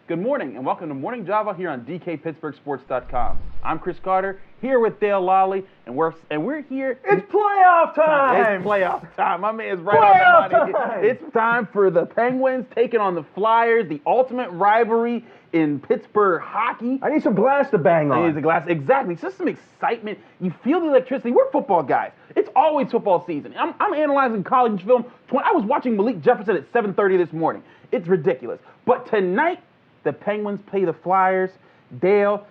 Good morning, and welcome to Morning Java here on DKPittsburghSports.com. I'm Chris Carter, here with Dale Lolley, and we're here. It's playoff time! It's playoff time. My man's right on the money. Time! It's time for the Penguins taking on the Flyers, the ultimate rivalry in Pittsburgh hockey. I need some glass to bang on. I need the glass. Exactly. It's just some excitement. You feel the electricity. We're football guys. It's always football season. I'm analyzing college film. I was watching Malik Jefferson at 7:30 this morning. It's ridiculous. But tonight, the Penguins play the Flyers. Dale,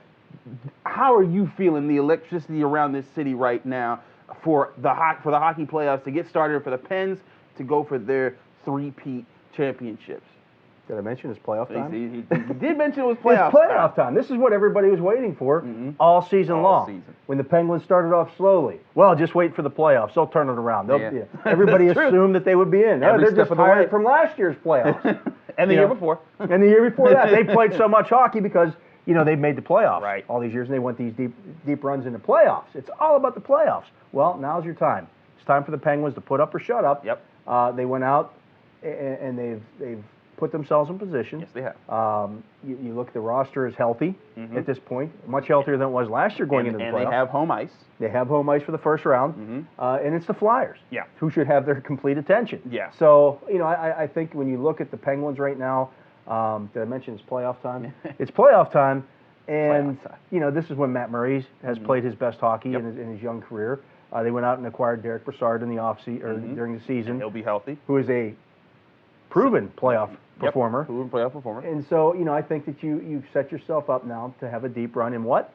how are you feeling the electricity around this city right now for the hockey playoffs to get started, for the Pens to go for their three-peat championships? Did I mention it's playoff time? He did mention it was playoff It's playoff time. This is what everybody was waiting for all season long. When the Penguins started off slowly. Well, just wait for the playoffs. They'll turn it around. Everybody assumed that they would be in. They're just tired from last year's playoffs. And the year before. And the year before that. They played so much hockey because, they've made the playoffs all these years, and they went these deep runs into playoffs. It's all about the playoffs. Well, now's your time. It's time for the Penguins to put up or shut up. Yep. They went out, and they've put themselves in position. Yes, they have. You look, the roster is healthy at this point, much healthier than it was last year going into the playoffs. And they have home ice. They have home ice for the first round, and it's the Flyers, who should have their complete attention. Yeah. So, I think when you look at the Penguins right now, did I mention it's playoff time? It's playoff time, and, this is when Matt Murray has played his best hockey in his young career. They went out and acquired Derek Brassard in the during the season. And he'll be healthy. Who is a proven playoff performer. Proven playoff performer. And so, I think that you've set yourself up now to have a deep run in what?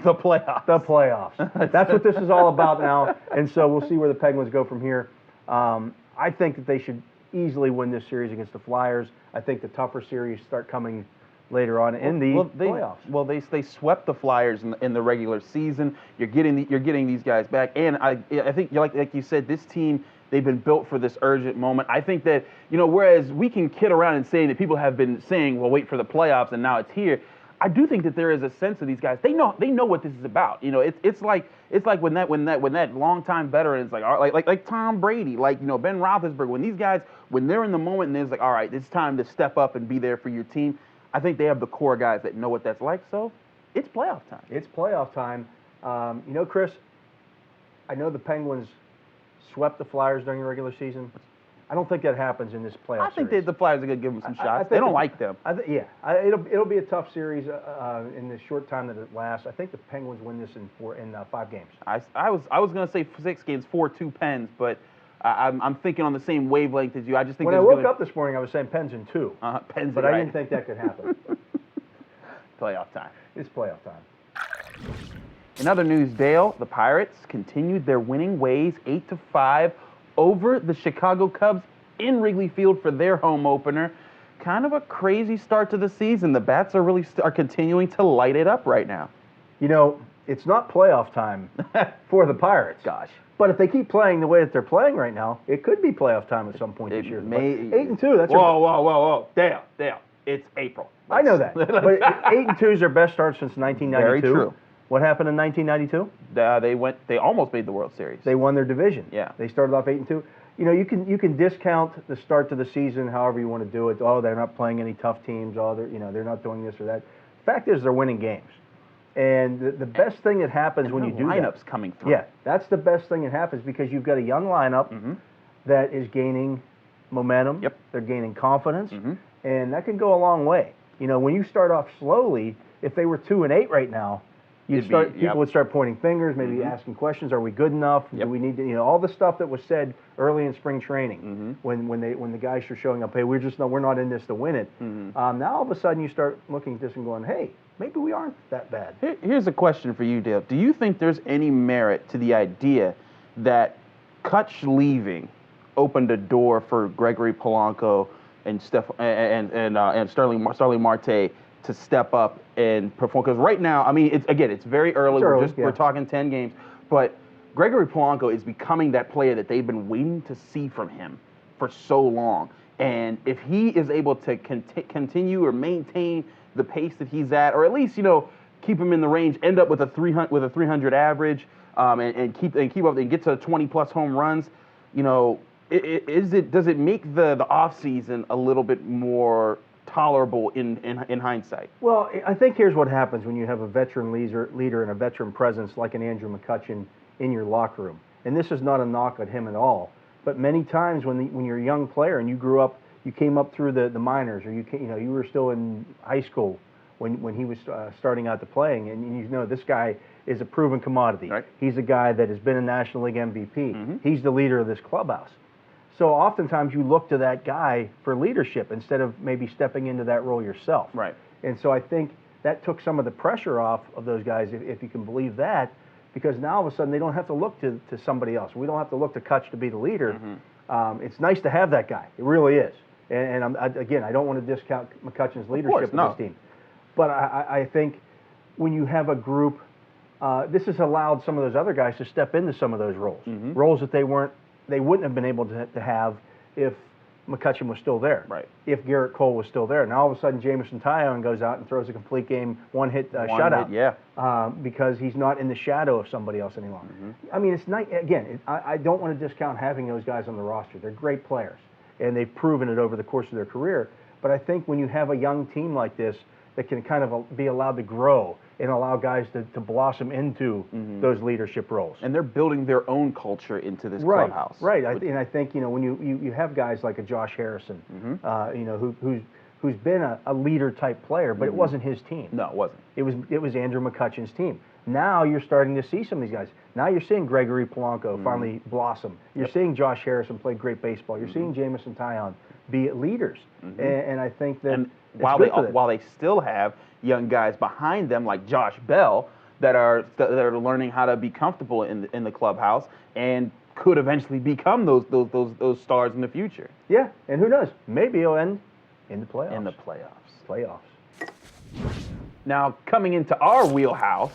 The playoffs. The playoffs. That's what this is all about now. And so we'll see where the Penguins go from here. I think that they should easily win this series against the Flyers. I think the tougher series start coming later on in the playoffs. Well, they swept the Flyers in the regular season. You're getting these guys back, and I think like you said, this team, they've been built for this urgent moment. I think that whereas we can kid around and say that people have been saying, well, wait for the playoffs, and now it's here. I do think that there is a sense of these guys. They know what this is about. It's like when that longtime veteran is like Tom Brady, Ben Roethlisberger. When these guys, when they're in the moment and it's like, all right, it's time to step up and be there for your team. I think they have the core guys that know what that's like. So it's playoff time. It's playoff time. Chris, I know the Penguins swept the Flyers during the regular season. I don't think that happens in this playoff I think series. the Flyers are going to give them some shots. They don't like them. It'll be a tough series in the short time that it lasts. I think the Penguins win this in 5 games. I was going to say 6 games, 4-2 Pens, but I'm thinking on the same wavelength as you. I just think when I woke up this morning, I was saying Pens in 2. Pens, but I didn't think that could happen. Playoff time. It's playoff time. In other news, Dale, the Pirates continued their winning ways 8-5 over the Chicago Cubs in Wrigley Field for their home opener. Kind of a crazy start to the season. The Bats are continuing to light it up right now. It's not playoff time for the Pirates. Gosh. But if they keep playing the way that they're playing right now, it could be playoff time at some point this year. 8-2. That's whoa. Dale. It's April. I know that. But 8-2 is their best start since 1992. Very true. What happened in 1992? They almost made the World Series. They won their division. Yeah. They started off 8-2. You can discount the start to the season however you want to do it. Oh, they're not playing any tough teams. Oh, they're not doing this or that. The fact is, they're winning games. And the best thing that happens when you do that, lineups coming through. Yeah, that's the best thing that happens because you've got a young lineup that is gaining momentum. Yep. They're gaining confidence, and that can go a long way. When you start off slowly, if they were 2-8 right now, people would start pointing fingers, maybe asking questions. Are we good enough? Do we need to, all the stuff that was said early in spring training when the guys are showing up. Hey, we're not in this to win it. Now all of a sudden you start looking at this and going, hey, maybe we aren't that bad. Here's a question for you, Dale. Do you think there's any merit to the idea that Kutch leaving opened a door for Gregory Polanco and Starling Marte to step up and perform? Because right now, I mean, it's very early. We're talking 10 games, but Gregory Polanco is becoming that player that they've been waiting to see from him for so long. And if he is able to continue or maintain the pace that he's at, or at least keep him in the range, end up with a 300 average, and keep up and get to 20+ home runs, does it make the off season a little bit more tolerable in hindsight. Well, I think here's what happens when you have a veteran leader and a veteran presence like an Andrew McCutchen in your locker room. And this is not a knock at him at all, but many times when you're a young player and you came up through the minors, or you were still in high school when he was starting out to playing, and this guy is a proven commodity. Right. He's a guy that has been a National League MVP. He's the leader of this clubhouse. So oftentimes you look to that guy for leadership instead of maybe stepping into that role yourself. Right. And so I think that took some of the pressure off of those guys, if you can believe that, because now all of a sudden they don't have to look to somebody else. We don't have to look to Kutch to be the leader. It's nice to have that guy. It really is. And again, I don't want to discount McCutchen's leadership of this team. But I think when you have a group, this has allowed some of those other guys to step into some of those roles, roles that they wouldn't have been able to have if McCutchen was still there. Right. If Garrett Cole was still there. Now all of a sudden Jamison Tyone goes out and throws a complete game, one-hit shutout. Because he's not in the shadow of somebody else any longer. I mean, it's nice. Again, I don't want to discount having those guys on the roster. They're great players, and they've proven it over the course of their career. But I think when you have a young team like this that can kind of be allowed to grow and allow guys to blossom into those leadership roles. And they're building their own culture into this clubhouse. Right, and I think, when you have guys like a Josh Harrison, who's been a leader-type player, but it wasn't his team. No, it wasn't. It was Andrew McCutchen's team. Now you're starting to see some of these guys. Now you're seeing Gregory Polanco finally blossom. You're seeing Josh Harrison play great baseball. You're seeing Jamison Tyone be leaders. And I think that while they still have young guys behind them like Josh Bell that are learning how to be comfortable in the clubhouse and could eventually become those stars in the future. Yeah, and who knows? Maybe he'll end in the playoffs. In the playoffs. Now, coming into our wheelhouse,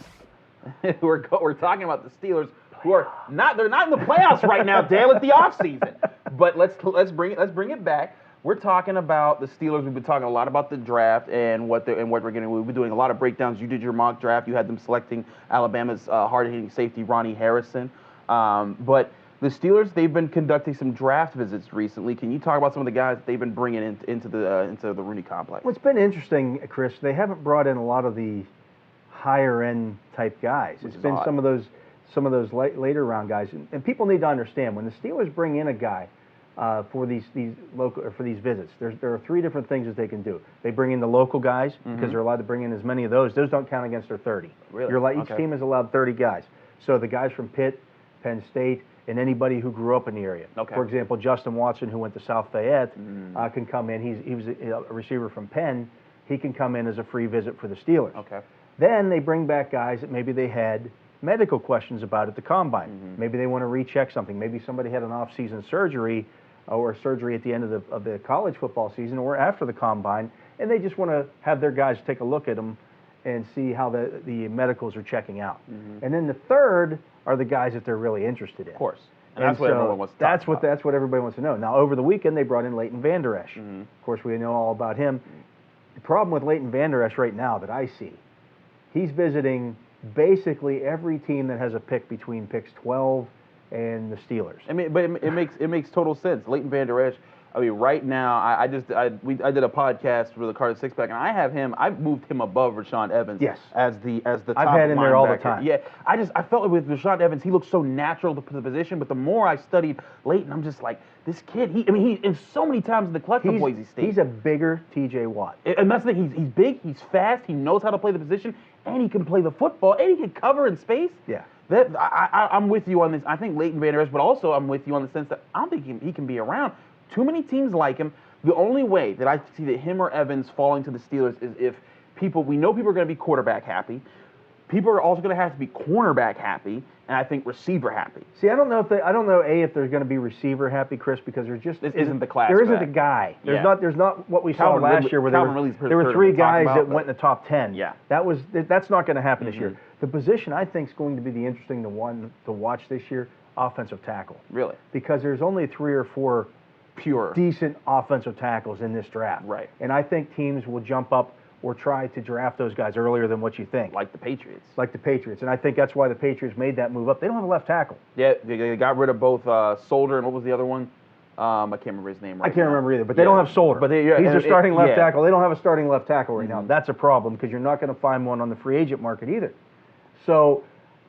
we're talking about the Steelers, who are they're not in the playoffs right now, Dale. It's the offseason. But let's bring it back. We're talking about the Steelers. We've been talking a lot about the draft and what we're going to do. We've been doing a lot of breakdowns. You did your mock draft. You had them selecting Alabama's hard-hitting safety, Ronnie Harrison. But the Steelers, they've been conducting some draft visits recently. Can you talk about some of the guys that they've been bringing into the Rooney complex? Well, it's been interesting, Chris. They haven't brought in a lot of the higher-end type guys. It's been some of those later round guys. And people need to understand, when the Steelers bring in a guy for these visits, there are three different things that they can do. They bring in the local guys because they're allowed to bring in as many of those. Those don't count against their 30. Really? Each team is allowed 30 guys. So the guys from Pitt, Penn State, and anybody who grew up in the area. Okay. For example, Justin Watson, who went to South Fayette, can come in. He was a receiver from Penn. He can come in as a free visit for the Steelers. Okay. Then they bring back guys that maybe they had medical questions about at the combine. Maybe they want to recheck something. Maybe somebody had an off-season surgery or surgery at the end of the college football season or after the combine, and they just want to have their guys take a look at them and see how the medicals are checking out. And then the third are the guys that they're really interested in. Of course. And that's what everyone wants to talk about. That's what everybody wants to know. Now, over the weekend, they brought in Leighton Vander Esch. Of course, we know all about him. The problem with Leighton Vander Esch right now that I see, he's visiting basically every team that has a pick between picks 12 and the Steelers. I mean, but it makes total sense. Leighton Vander Esch. I mean, right now, I did a podcast for the Carter Six Pack, and I've moved him above Rashaan Evans. Yes. As the top I've had him there all the linebacker. time. Yeah, I felt with Rashaan Evans, he looked so natural to the position. But the more I studied Leighton, I'm just like, this kid. He in so many times in the clutch for Boise State. He's a bigger T.J. Watt. And that's the thing. He's big. He's fast. He knows how to play the position, and he can play the football, and he can cover in space. Yeah. I'm with you on this. I think Leighton Vander Esch, but also I'm with you on the sense that I don't think he can be around. Too many teams like him. The only way that I see that him or Evans falling to the Steelers is if we know people are going to be quarterback happy. People are also going to have to be cornerback happy, and I think receiver happy. See, I don't know if there's going to be receiver happy, Chris, because there's just isn't the class. There isn't a guy. There's not what we saw last year where there were three guys that went in the top 10. Yeah. That's not going to happen this year. The position I think is going to be the interesting one to watch this year, offensive tackle. Really? Because there's only 3 or 4 pure decent offensive tackles in this draft. Right. And I think teams will jump up or try to draft those guys earlier than what you think. Like the Patriots. And I think that's why the Patriots made that move up. They don't have a left tackle. Yeah, they got rid of both Solder and what was the other one? I can't remember his name right I can't now. remember either, but they don't have Solder. But he's their starting left tackle. They don't have a starting left tackle right Mm-hmm. now. That's a problem because you're not going to find one on the free agent market either. So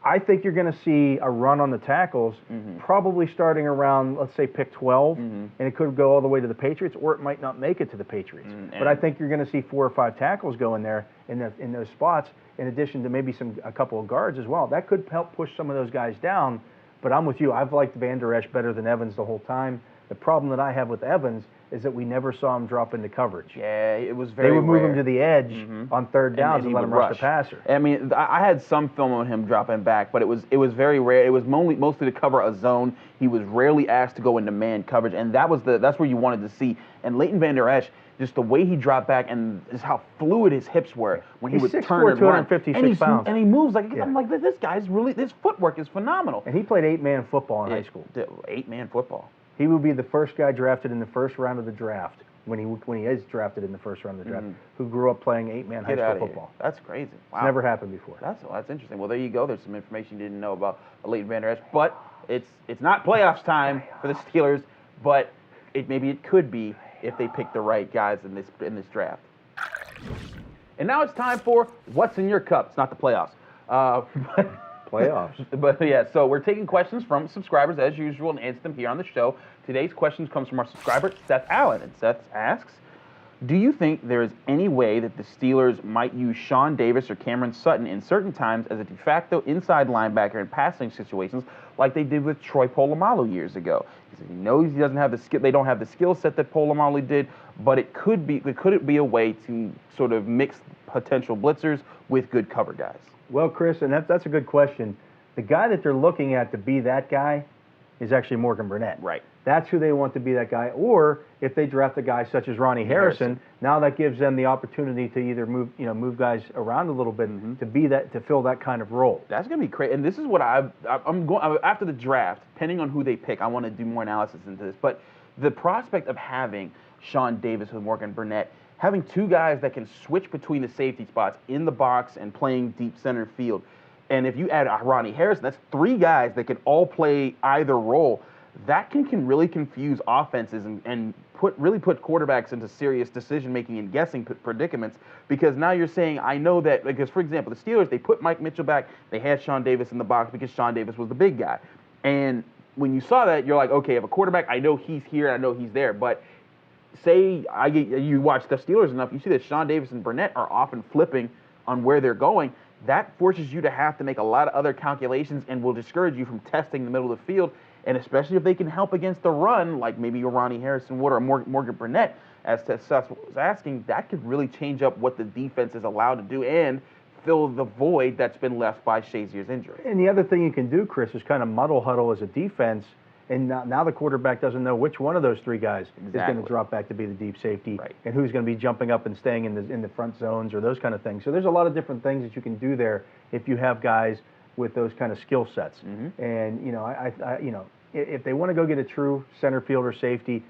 I think you're going to see a run on the tackles, probably starting around, let's say, pick 12, and it could go all the way to the Patriots, or it might not make it to the Patriots. But I think you're going to see 4 or 5 tackles go in there in those spots, in addition to maybe a couple of guards as well. That could help push some of those guys down. But I'm with you. I've liked Van Der Esch better than Evans the whole time. The problem that I have with Evans is that we never saw him drop into coverage. Yeah, it was very They would move rare. him to the edge on third downs and let him rush the passer. I mean, I had some film on him dropping back, but it was very rare. It was mostly to cover a zone. He was rarely asked to go into man coverage, and that's where you wanted to see. And Leighton Van Der Esch, just the way he dropped back and just how fluid his hips were when he would turn and run. 256 pounds. And he moves like, I'm like, this guy's really, his footwork is phenomenal. And he played 8-man football in high school. 8-man football. He would be the first guy drafted in the first round of the draft, when he is drafted in the first round of the draft, who grew up playing 8-man high school football. That's crazy. Wow. It's never happened before. That's interesting. Well, there you go. There's some information you didn't know about Leighton Van Der Esch. But it's not playoffs time for the Steelers, but maybe it could be if they pick the right guys in this draft. And now it's time for What's in Your Cup. It's not the playoffs. Playoffs. But yeah, so we're taking questions from subscribers as usual and answer them here on the show. Today's questions comes from our subscriber, Seth Allen. And Seth asks, do you think there is any way that the Steelers might use Sean Davis or Cameron Sutton in certain times as a de facto inside linebacker in passing situations like they did with Troy Polamalu years ago? He said he knows he doesn't have the skill, they don't have the skill set that Polamalu did, but could it be a way to sort of mix potential blitzers with good cover guys? Well, Chris, and that's a good question. The guy that they're looking at to be that guy is actually Morgan Burnett. Right. That's who they want to be that guy. Or if they draft a guy such as Ronnie Harrison, now that gives them the opportunity to either move guys around a little bit to fill that kind of role. That's gonna be crazy. And this is what I'm going after the draft. Depending on who they pick, I want to do more analysis into this. But the prospect of having Sean Davis with Morgan Burnett, having 2 guys that can switch between the safety spots in the box and playing deep center field. And if you add Ronnie Harrison, that's 3 guys that can all play either role. That can really confuse offenses and put quarterbacks into serious decision-making and guessing predicaments, because now you're saying, I know that, because, for example, the Steelers, they put Mike Mitchell back, they had Sean Davis in the box because Sean Davis was the big guy. And when you saw that, you're like, okay, if a quarterback, I know he's here, I know he's there, but say you watch the Steelers enough, you see that Sean Davis and Burnett are often flipping on where they're going. That forces you to have to make a lot of other calculations and will discourage you from testing the middle of the field. And especially if they can help against the run, like maybe a Ronnie Harrison would or Morgan Burnett, as Seth was asking, that could really change up what the defense is allowed to do and fill the void that's been left by Shazier's injury. And the other thing you can do, Chris, is kind of muddle huddle as a defense. And now the quarterback doesn't know which one of those 3 guys is going to drop back to be the deep safety, and who's going to be jumping up and staying in the front zones or those kind of things. So there's a lot of different things that you can do there if you have guys with those kind of skill sets. And if they want to go get a true center fielder safety,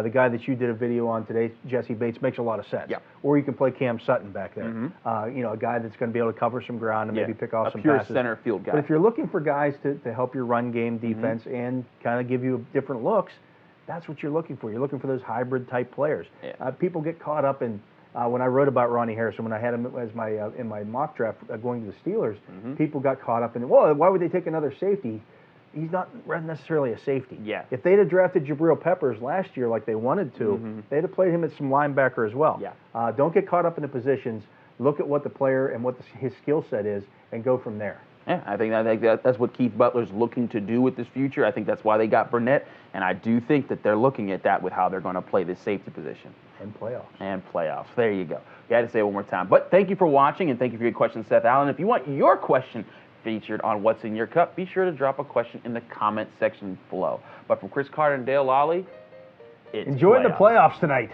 the guy that you did a video on today, Jesse Bates, makes a lot of sense. Yep. Or you can play Cam Sutton back there. A guy that's going to be able to cover some ground and maybe pick off some passes. A pure center field guy. But if you're looking for guys to help your run game defense and kind of give you different looks, that's what you're looking for. You're looking for those hybrid type players. People get caught up in when I wrote about Ronnie Harrison, when I had him as in my mock draft going to the Steelers, people got caught up in, well, why would they take another safety? He's not necessarily a safety. Yeah. If they'd have drafted Jabril Peppers last year like they wanted to, they'd have played him at some linebacker as well. Yeah. Don't get caught up in the positions. Look at what the player and what his skill set is and go from there. Yeah, I think that's what Keith Butler's looking to do with this future. I think that's why they got Burnett, and I do think that they're looking at that with how they're going to play this safety position. And playoffs. There you go. You had to say it one more time. But thank you for watching, and thank you for your questions, Seth Allen. If you want your question featured on What's in Your Cup, be sure to drop a question in the comment section below. But from Chris Carter and Dale Lolley, it's enjoy playoffs. the playoffs tonight.